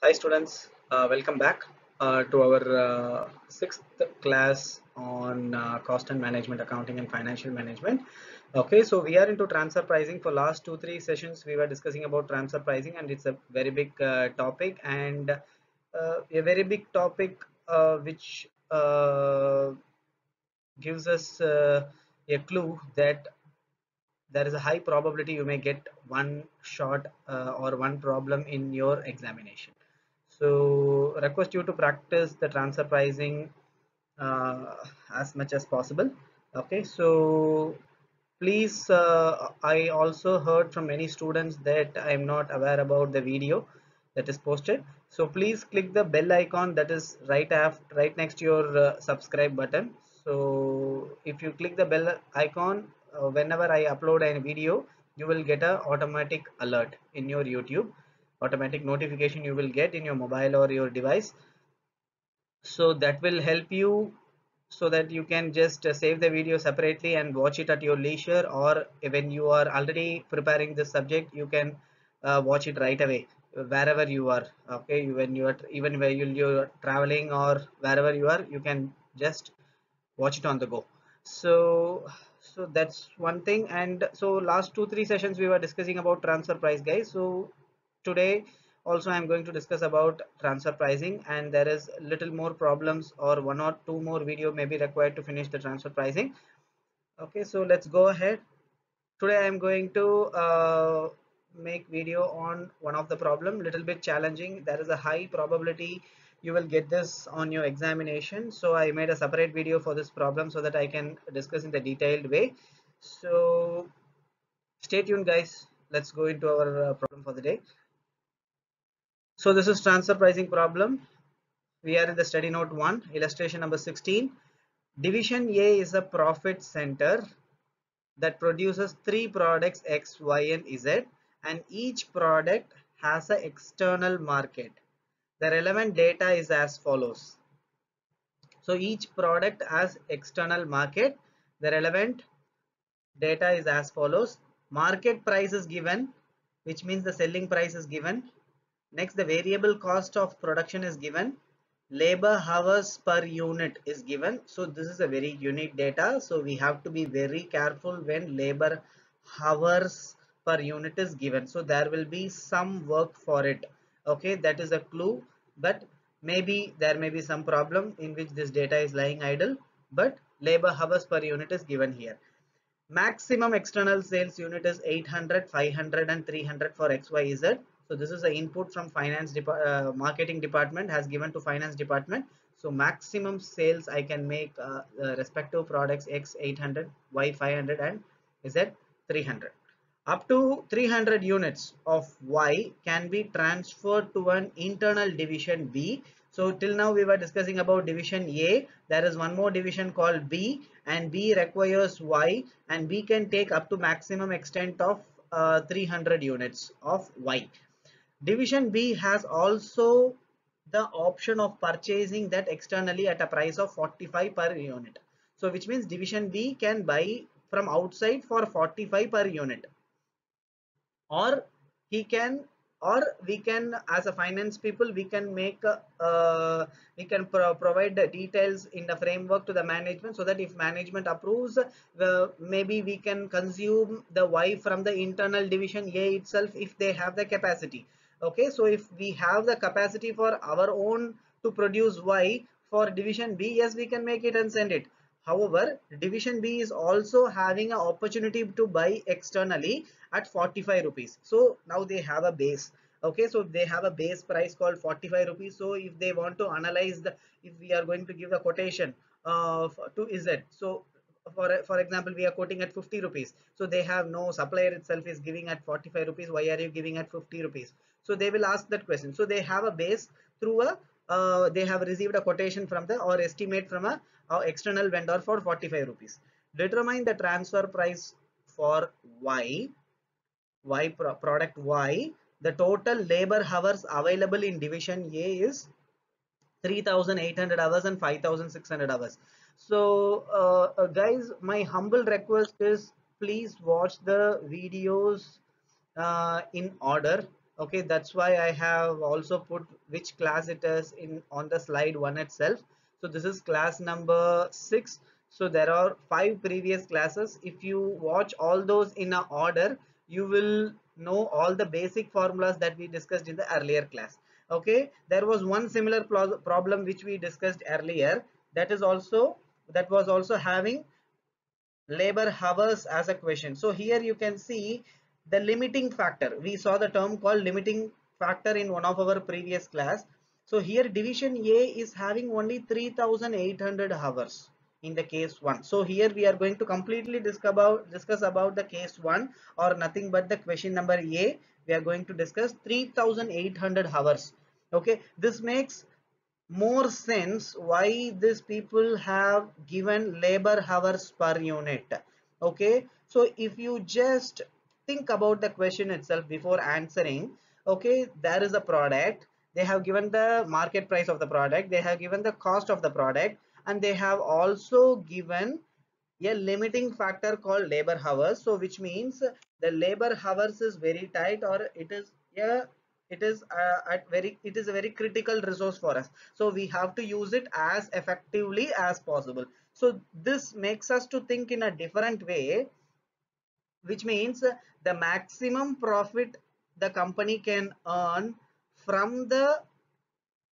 Hi students, welcome back to our sixth class on cost and management, accounting and financial management. Okay, so we are into transfer pricing. For last 2-3 sessions we were discussing about transfer pricing, and it's a very big topic, and a very big topic which gives us a clue that there is a high probability you may get one shot or one problem in your examination. So request you to practice the transfer pricing uh, as much as possible. Okay, so please, I also heard from many students that I am not aware about the video that is posted. So please click the bell icon that is right next to your subscribe button. So if you click the bell icon, whenever I upload a video, you will get a automatic alert in your YouTube, automatic notification you will get in your mobile or your device. So that will help you so that you can just save the video separately and watch it at your leisure, or when you are already preparing this subject you can watch it right away wherever you are. Okay, when you are even where you're traveling or wherever you are, you can just watch it on the go. So that's one thing. And so last 2-3 sessions we were discussing about transfer price, guys. So today also I'm going to discuss about transfer pricing, and there is little more problems or one or two more video may be required to finish the transfer pricing. Okay, so let's go ahead. Today I'm going to make video on one of the problem, little bit challenging. There is a high probability you will get this on your examination, so I made a separate video for this problem so that I can discuss in the detailed way. So stay tuned, guys. Let's go into our problem for the day. So this is transfer pricing problem. We are in the study note 1, illustration number 16. Division A is a profit center that produces three products X, Y, and Z, and each product has an external market. The relevant data is as follows. So each product has external market. The relevant data is as follows. Market price is given, which means the selling price is given. Next, the variable cost of production is given. Labor hours per unit is given. So this is a very unique data. So we have to be very careful when labor hours per unit is given. So there will be some work for it. Okay, that is a clue. But maybe there may be some problem in which this data is lying idle. But labor hours per unit is given here. Maximum external sales unit is 800, 500 and 300 for XYZ. So this is the input from marketing department has given to finance department. So maximum sales I can make the respective products X 800, Y 500 and Z 300. Up to 300 units of Y can be transferred to an internal division B. So till now we were discussing about division A. There is one more division called B, and B requires Y, and B can take up to maximum extent of 300 units of Y. Division B has also the option of purchasing that externally at a price of 45 per unit. So which means division B can buy from outside for 45 per unit, or he can, or we can, as a finance people, we can make we can provide the details in the framework to the management, so that if management approves, maybe we can consume the Y from the internal division A itself if they have the capacity. Okay, so if we have the capacity for our own to produce Y for division B, yes, we can make it and send it. However, division B is also having an opportunity to buy externally at 45 rupees. So now they have a base. Okay, so they have a base price called 45 rupees. So if they want to analyze the, if we are going to give the quotation to Z, so for example we are quoting at 50 rupees, so they have no, supplier itself is giving at 45 rupees, why are you giving at 50 rupees? So they will ask that question. So they have a base through a they have received a quotation from the, or estimate from a external vendor for 45 rupees. Determine the transfer price for product Y. The total labor hours available in division A is 3,800 hours and 5,600 hours. So guys, my humble request is please watch the videos in order. Okay, that's why I have also put which class it is in on the slide 1 itself. So this is class number 6. So there are 5 previous classes. If you watch all those in a order, you will know all the basic formulas that we discussed in the earlier class. Okay, there was one similar problem which we discussed earlier, that was also having labor hours as a question. So here you can see the limiting factor. We saw the term called limiting factor in one of our previous class. So here division A is having only 3800 hours in the case 1. So here we are going to completely discuss about the case 1, or nothing but the question number A. We are going to discuss 3800 hours. Okay, this makes more sense why these people have given labor hours per unit. Okay, so if you just think about the question itself before answering. Okay, there is a product, they have given the market price of the product, they have given the cost of the product, and they have also given a limiting factor called labor hours. So which means the labor hours is very tight, or it is a it is a very critical resource for us, so we have to use it as effectively as possible. So this makes us to think in a different way, which means the maximum profit the company can earn from the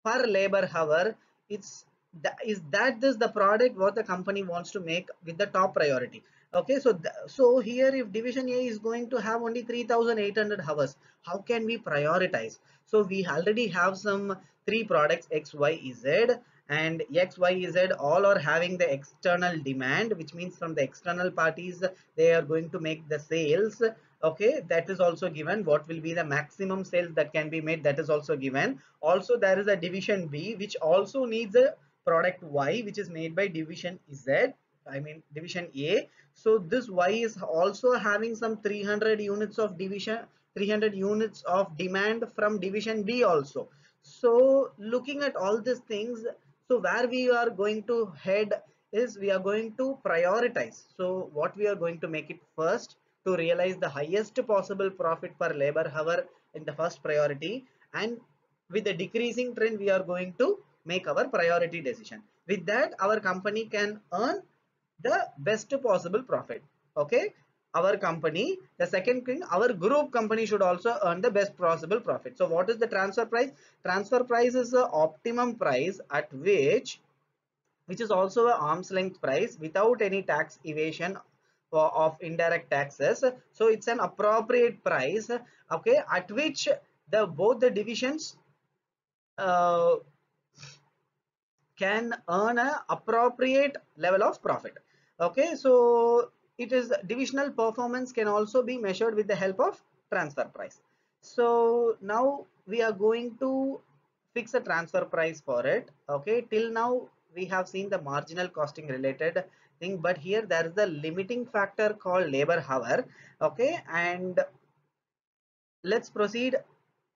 per labor hour, it's is that this the product what the company wants to make with the top priority. Okay, so so here if division A is going to have only 3800 hours, how can we prioritize? So we already have some three products X Y Z, and X Y Z all are having the external demand, which means from the external parties they are going to make the sales. Okay, that is also given. What will be the maximum sales that can be made, that is also given. Also there is a division B which also needs a product Y which is made by division Z, I mean division A. So this Y is also having some 300 units of division, 300 units of demand from division B also. So looking at all these things, so where we are going to head is we are going to prioritize. So what we are going to make it first, to realize the highest possible profit per labor hour in the first priority, and with the decreasing trend we are going to make our priority decision. With that our company can earn the best possible profit. Okay, our company, the second thing, our group company should also earn the best possible profit. So what is the transfer price? Transfer price is the optimum price at which is also a arm's length price without any tax evasion of indirect taxes. So it's an appropriate price, okay, at which the both the divisions uh, can earn a appropriate level of profit. Okay, so it is divisional performance can also be measured with the help of transfer price. So now we are going to fix a transfer price for it. Okay, till now we have seen the marginal costing related thing, but here there is the limiting factor called labor hour. Okay, and let's proceed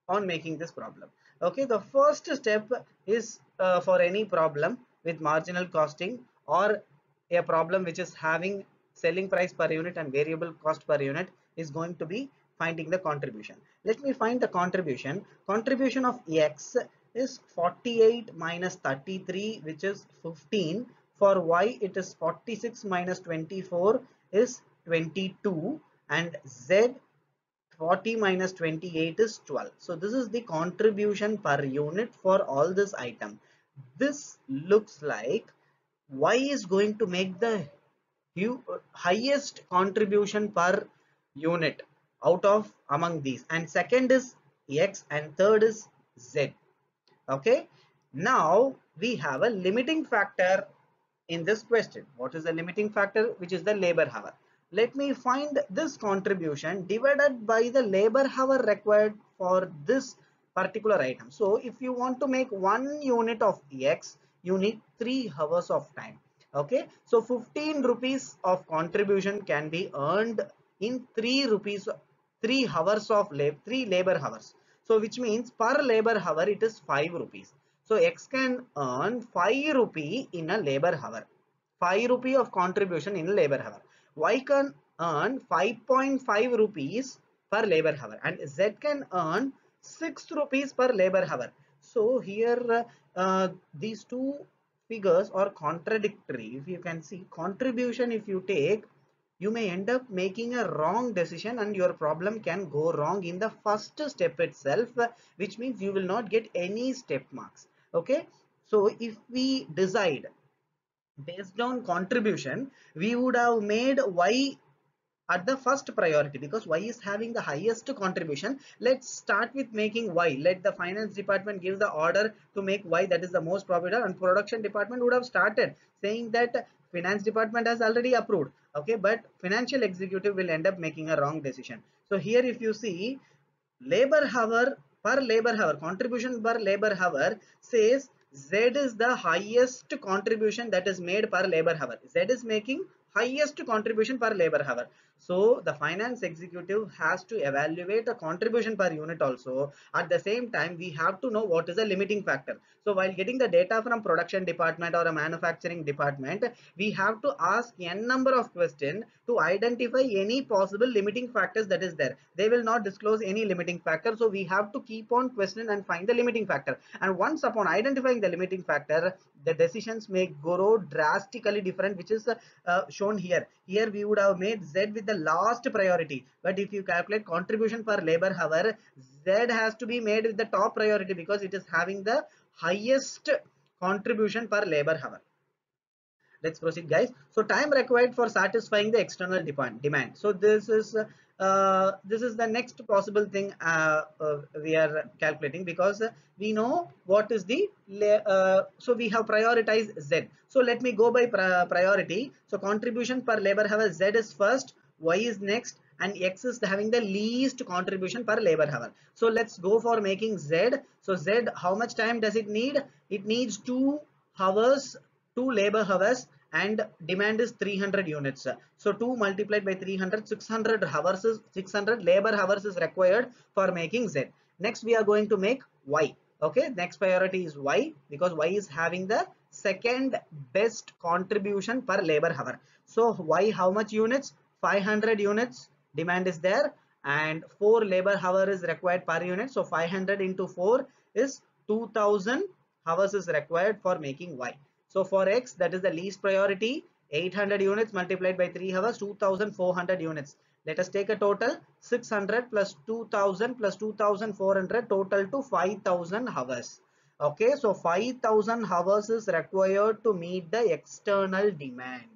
on making this problem. Okay, the first step is for any problem with marginal costing, or a problem which is having selling price per unit and variable cost per unit, is going to be finding the contribution. Let me find the contribution. Contribution of X is 48 minus 33, which is 15. For Y it is 46 minus 24 is 22, and Z 40 minus 28 is 12. So this is the contribution per unit for all this item. This looks like Y is going to make the highest contribution per unit out of among these, and second is X, and third is Z. Okay, now we have a limiting factor in this question. What is the limiting factor? Which is the labor hour. Let me find this contribution divided by the labor hour required for this particular item. So if you want to make 1 unit of X, you need 3 hours of time. Okay, so 15 rupees of contribution can be earned in 3 rupees, 3 hours of 3 labor hours. So which means per labor hour it is 5 rupees. So X can earn 5 rupee in a labor hour. 5 rupee of contribution in a labor hour. Y can earn 5.5 rupees per labor hour, and Z can earn 6 rupees per labor hour. So here these two figures are contradictory. If you can see contribution, if you take, you may end up making a wrong decision and your problem can go wrong in the first step itself, which means you will not get any step marks. Okay, so if we decide based on contribution, we would have made y at the first priority because y is having the highest contribution. Let's start with making y. Let the finance department give the order to make y, that is the most profitable, and production department would have started saying that finance department has already approved. Okay, but financial executive will end up making a wrong decision. So here if you see labor hour per labor hour, contribution per labor hour says Z is the highest contribution that is made per labor hour. Z is making highest contribution per labor hour. So the finance executive has to evaluate the contribution per unit also. At the same time, we have to know what is the limiting factor. So while getting the data from production department or a manufacturing department, we have to ask n number of questions to identify any possible limiting factors that is there. They will not disclose any limiting factor. So we have to keep on questioning and find the limiting factor. And once upon identifying the limiting factor, the decisions may grow drastically different, which is shown here. Here we would have made Z with the last priority, but if you calculate contribution per labor hour, Z has to be made with the top priority because it is having the highest contribution per labor hour. Let's proceed, guys. So time required for satisfying the external demand. So this is the next possible thing we are calculating, because we know what is the so we have prioritized Z. So let me go by priority. So contribution per labor hour, Z is first, Y is next, and X is having the least contribution per labor hour. So let's go for making Z. So Z, how much time does it need? It needs 2 hours, 2 labor hours, and demand is 300 units. So 2 multiplied by 300, 600 hours is 600 labor hours is required for making Z. Next we are going to make Y. Okay, next priority is Y because Y is having the second best contribution per labor hour. So Y, how much units? 500 units demand is there, and 4 labor hour is required per unit. So 500 into 4 is 2000 hours is required for making Y. So for X, that is the least priority, 800 units multiplied by 3 hours, 2400 units. Let us take a total, 600 plus 2000 plus 2400, total to 5000 hours. Okay, so 5000 hours is required to meet the external demand.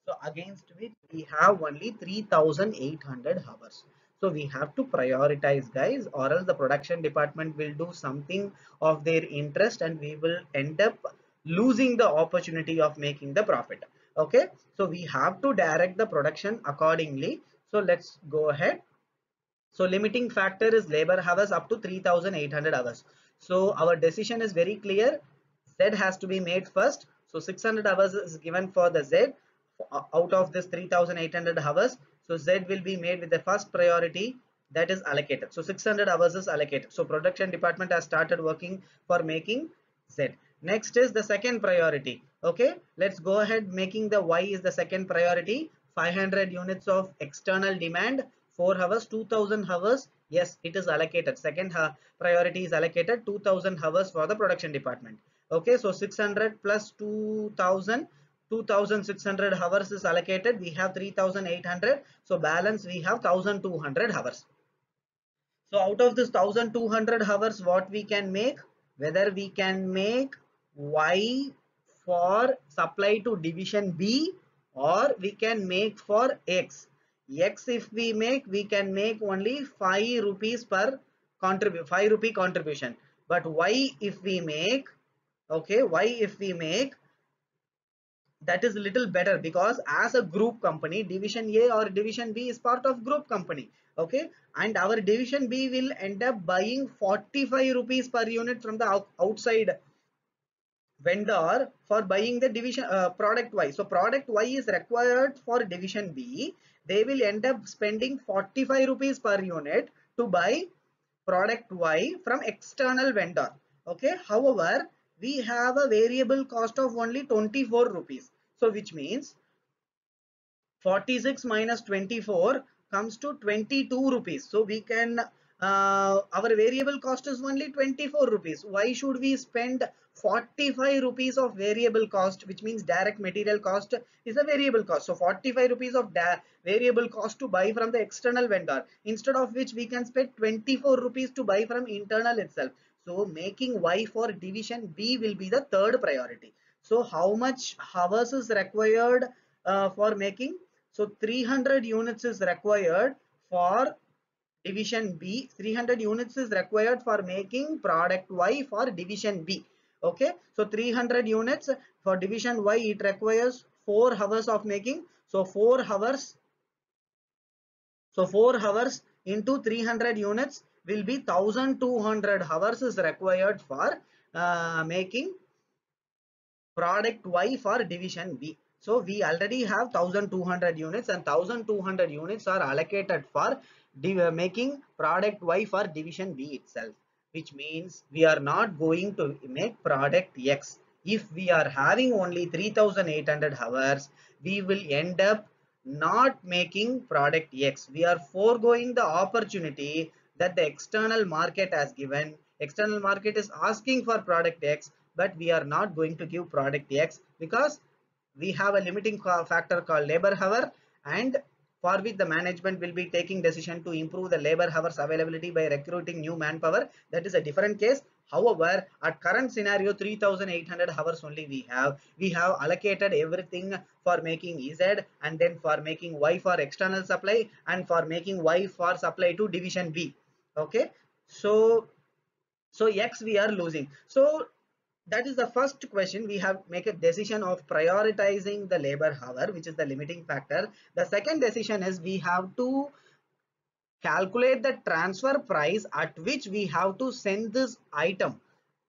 So against which we have only 3800 hours. So we have to prioritize, guys, or else the production department will do something of their interest and we will end up losing the opportunity of making the profit. Okay, so we have to direct the production accordingly. So let's go ahead. So limiting factor is labor hours up to 3800 hours. So our decision is very clear. Z has to be made first. So 600 hours is given for the Z out of this 3800 hours. So Z will be made with the first priority that is allocated. So 600 hours is allocated. So production department has started working for making Z. Next is the second priority. Okay, let's go ahead. Making the Y is the second priority. 500 units of external demand, 4 hours, 2000 hours. Yes, it is allocated. Second priority is allocated, 2000 hours for the production department. Okay, so 600 plus 2000, 2600 hours is allocated. We have 3800. So balance we have 1200 hours. So out of this 1200 hours, what we can make, whether we can make Y for supply to division B or we can make for X. X if we can make only 5 rupees per 5 rupee contribution. But Y if we make, okay, Y if we make, that is a little better because as a group company, division A or division B is part of group company. Okay, and our division B will end up buying 45 rupees per unit from the outside vendor for buying the division product Y. So product Y is required for division B. They will end up spending 45 rupees per unit to buy product Y from external vendor. Okay, however, we have a variable cost of only 24 rupees. So which means 46 minus 24 comes to 22 rupees. So we can our variable cost is only 24 rupees. Why should we spend 45 rupees of variable cost, which means direct material cost is a variable cost. So 45 rupees of variable cost to buy from the external vendor, instead of which we can spend 24 rupees to buy from internal itself. So making Y for division B will be the third priority. So how much hours is required for making? So 300 units is required for division B. 300 units is required for making product Y for division B. Okay, so 300 units for division Y, it requires 4 hours of making. So 4 hours, so 4 hours into 300 units will be 1200 hours is required for making product Y for division B. So we already have 1200 units, and 1200 units are allocated for making product Y for division B itself, which means we are not going to make product X. If we are having only 3800 hours, we will end up not making product X. We are foregoing the opportunity that the external market has given. External market is asking for product X, but we are not going to give product X because we have a limiting factor called labor hour, and for which the management will be taking decision to improve the labor hours availability by recruiting new manpower. That is a different case. However, at current scenario, 3800 hours only we have allocated everything for making Z, and then for making Y for external supply, and for making Y for supply to division B. Okay, so X we are losing. So that is the first question. We have make a decision of prioritizing the labor hour, which is the limiting factor. The second decision is we have to calculate the transfer price at which we have to send this item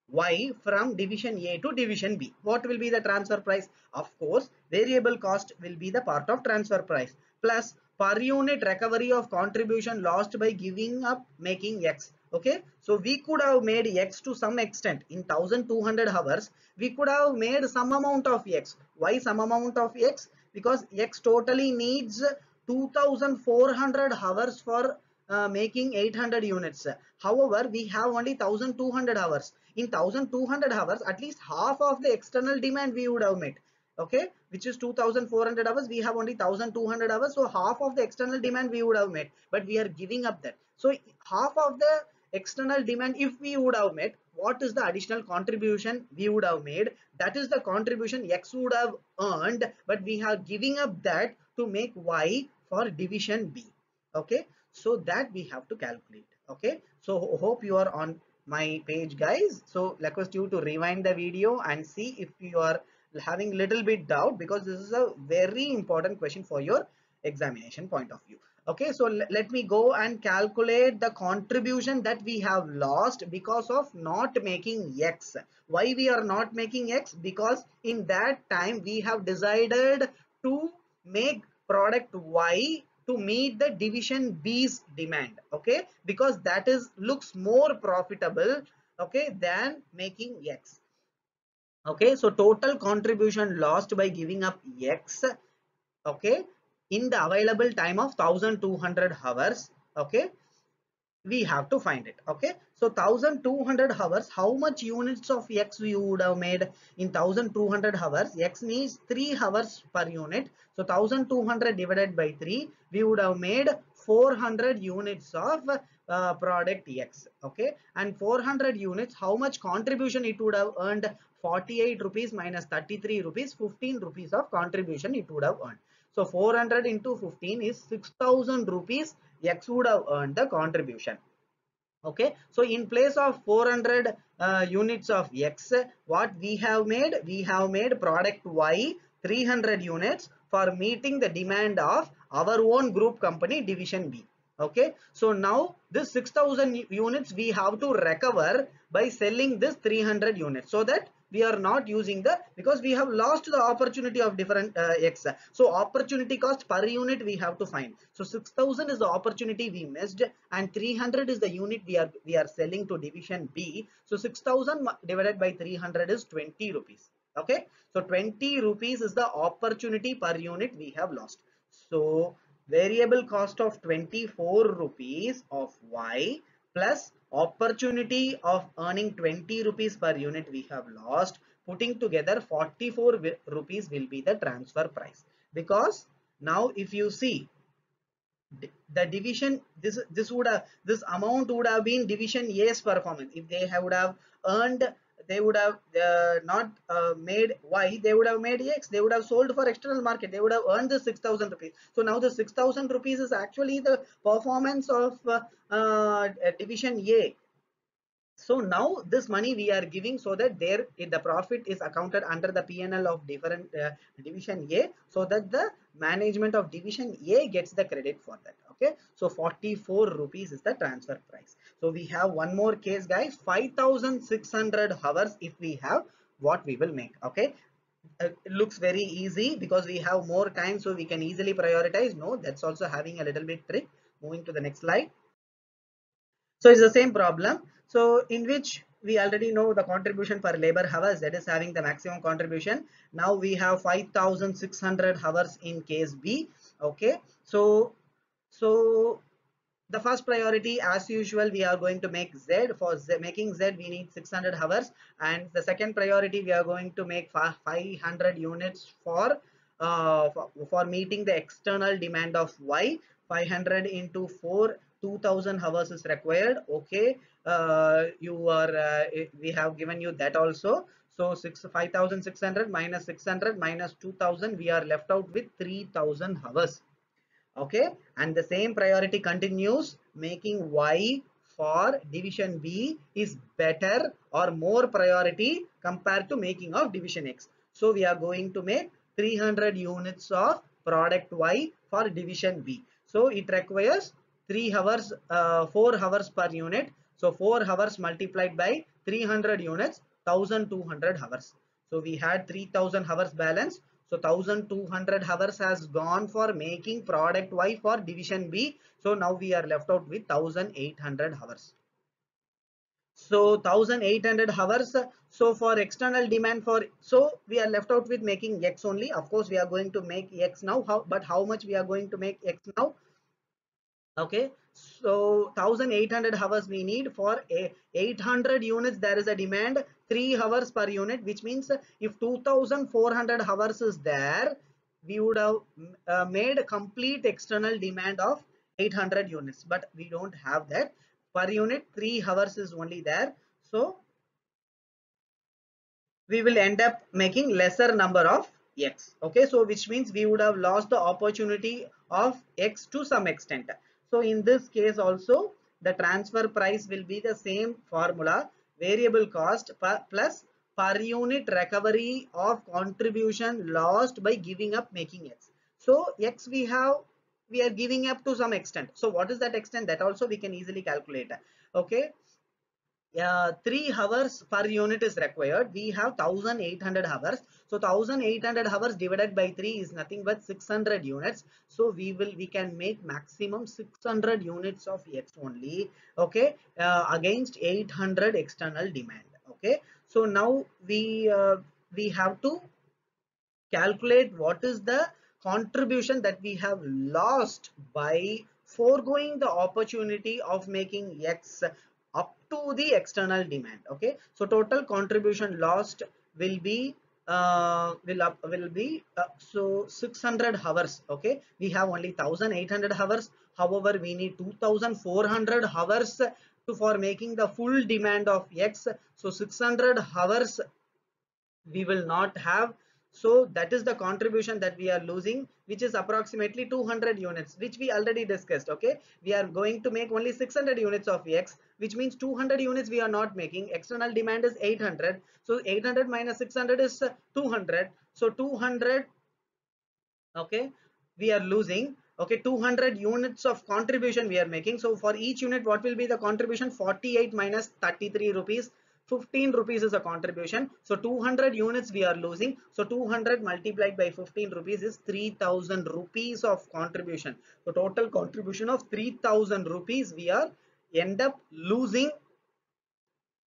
Y from division A to division B. What will be the transfer price? Of course, variable cost will be the part of transfer price, plus per unit recovery of contribution lost by giving up making X. Okay, so we could have made X to some extent in 1200 hours. We could have made some amount of X. Why some amount of X? Because X totally needs 2400 hours for making 800 units. However, we have only 1200 hours. In 1200 hours, at least half of the external demand we would have met. Okay, which is 2400 hours. We have only 1200 hours, so half of the external demand we would have met, but we are giving up that. So half of the external demand if we would have met, what is the additional contribution we would have made? That is the contribution X would have earned, but we are giving up that to make Y for division B. Okay, so that we have to calculate. Okay, so hope you are on my page, guys. So request you to rewind the video and see if you are having little bit doubt, because this is a very important question for your examination point of view. Okay, so let me go and calculate the contribution that we have lost because of not making X. Why we are not making X? Because in that time we have decided to make product Y to meet the division B's demand. Okay, because that is looks more profitable, okay, than making X. Okay, so total contribution lost by giving up X, okay, in the available time of 1200 hours. Okay, we have to find it. Okay, so 1200 hours, how much units of X we would have made? In 1200 hours, X needs 3 hours per unit, so 1200 divided by 3, we would have made 400 units of product X. Okay, and 400 units, how much contribution it would have earned? 48 rupees minus 33 rupees, 15 rupees of contribution it would have earned. So 400 into 15 is 6000 rupees X would have earned the contribution. Okay, so in place of 400 units of X, what we have made? We have made product Y 300 units for meeting the demand of our own group company division B. Okay, so now this 6000 units we have to recover by selling this 300 units, so that we are not using the, because we have lost the opportunity of different X. So opportunity cost per unit we have to find. So 6000 is the opportunity we missed, and 300 is the unit we are selling to division B. So 6000 divided by 300 is 20 rupees. Okay, so 20 rupees is the opportunity per unit we have lost. So variable cost of 24 rupees of Y plus opportunity of earning 20 rupees per unit we have lost. Putting together 44 rupees will be the transfer price. Because now if you see the division, this amount would have been division A's performance. If they would have earned, they would have not made Y, they would have made X. They would have sold for external market, they would have earned the 6,000 rupees. So now the 6,000 rupees is actually the performance of division A. So now this money we are giving, so that there the profit is accounted under the PNL of different division A, so that the management of division A gets the credit for that. Okay, so 44 rupees is the transfer price. So we have one more case, guys. 5,600 hours if we have, what we will make. Okay, it looks very easy because we have more time, so we can easily prioritize. No, that's also having a little bit trick. Moving to the next slide. So it's the same problem. So in which we already know the contribution per labor hours, that is having the maximum contribution. Now we have 5,600 hours in case B. Okay. So the first priority, as usual, we are going to make Z. For making Z we need 600 hours, and the second priority we are going to make 500 units for meeting the external demand of Y. 500 into 4, 2,000 hours is required. Okay, you are we have given you that also. So 5,600 minus 600 minus 2,000, we are left out with 3,000 hours. Okay, and the same priority continues. Making Y for division B is better or more priority compared to making of division X. So we are going to make 300 units of product Y for division B. So it requires 3 hours 4 hours per unit. So 4 hours multiplied by 300 units, 1,200 hours. So we had 3,000 hours balance. So 1,200 hours has gone for making product Y for division B. So now we are left out with 1,800 hours. So 1,800 hours. So for external demand for, so we are left out with making X only. Of course, we are going to make X now. But how much we are going to make X now? Okay, so 1,800 hours we need for a 800 units. There is a demand 3 hours per unit, which means if 2,400 hours is there, we would have made a complete external demand of 800 units, but we don't have that. Per unit 3 hours is only there, so we will end up making lesser number of X. Okay, so which means we would have lost the opportunity of X to some extent. So in this case also, the transfer price will be the same formula: variable cost plus per unit recovery of contribution lost by giving up making X. So X we are giving up to some extent. So what is that extent? That also we can easily calculate. Okay, 3 hours per unit is required. We have 1,800 hours. So 1,800 hours divided by 3 is nothing but 600 units. So we can make maximum 600 units of X only. Okay, against 800 external demand. Okay, so now we have to calculate what is the contribution that we have lost by foregoing the opportunity of making X up to the external demand. Okay, so total contribution lost will be so 600 hours. Okay, we have only 1,800 hours. However, we need 2,400 hours for making the full demand of X. So 600 hours we will not have. So that is the contribution that we are losing, which is approximately 200 units, which we already discussed. Okay, we are going to make only 600 units of X, which means 200 units we are not making. External demand is 800, so 800 minus 600 is 200. So 200, okay, we are losing. Okay, 200 units of contribution we are making. So for each unit, what will be the contribution? 48 minus 33 rupees, 15 rupees is a contribution. So 200 units we are losing. So 200 multiplied by 15 rupees is 3,000 rupees of contribution. So total contribution of 3,000 rupees we are end up losing,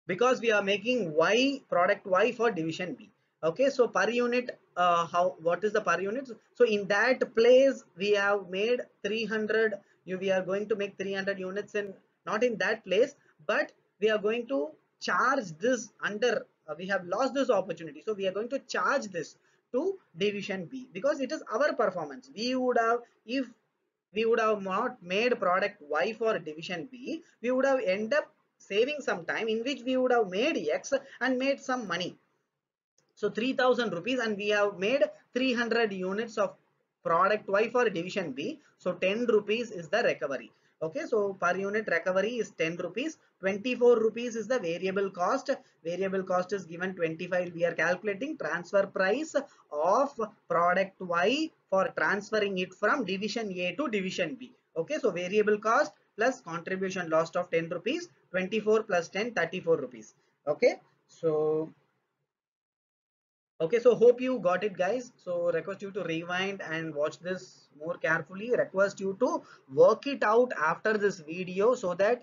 because we are making Y product Y for division B. Okay, so per unit, how, what is the per unit? So in that place we have made 300. We are going to make 300 units in not in that place, but we are going to charge this under, we have lost this opportunity, so we are going to charge this to division B, because it is our performance. We would have, if we would have not made product Y for division B, we would have end up saving some time in which we would have made X and made some money. So 3000 rupees, and we have made 300 units of product Y for division B. So 10 rupees is the recovery. Okay, so per unit recovery is 10 rupees. 24 rupees is the variable cost. Variable cost is given 25. We are calculating transfer price of product Y for transferring it from division A to division B. Okay, so variable cost plus contribution lost of 10 rupees, 24 plus 10, 34 rupees. Okay, so okay, so hope you got it, guys. So request you to rewind and watch this more carefully. Request you to work it out after this video so that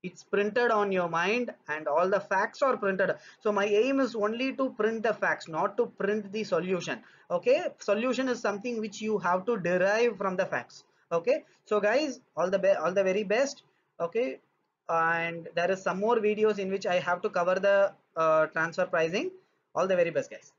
it's printed on your mind and all the facts are printed. So my aim is only to print the facts, not to print the solution. Okay, solution is something which you have to derive from the facts. Okay, so guys, all the very best. Okay, and there is some more videos in which I have to cover the transfer pricing. All the very best, guys.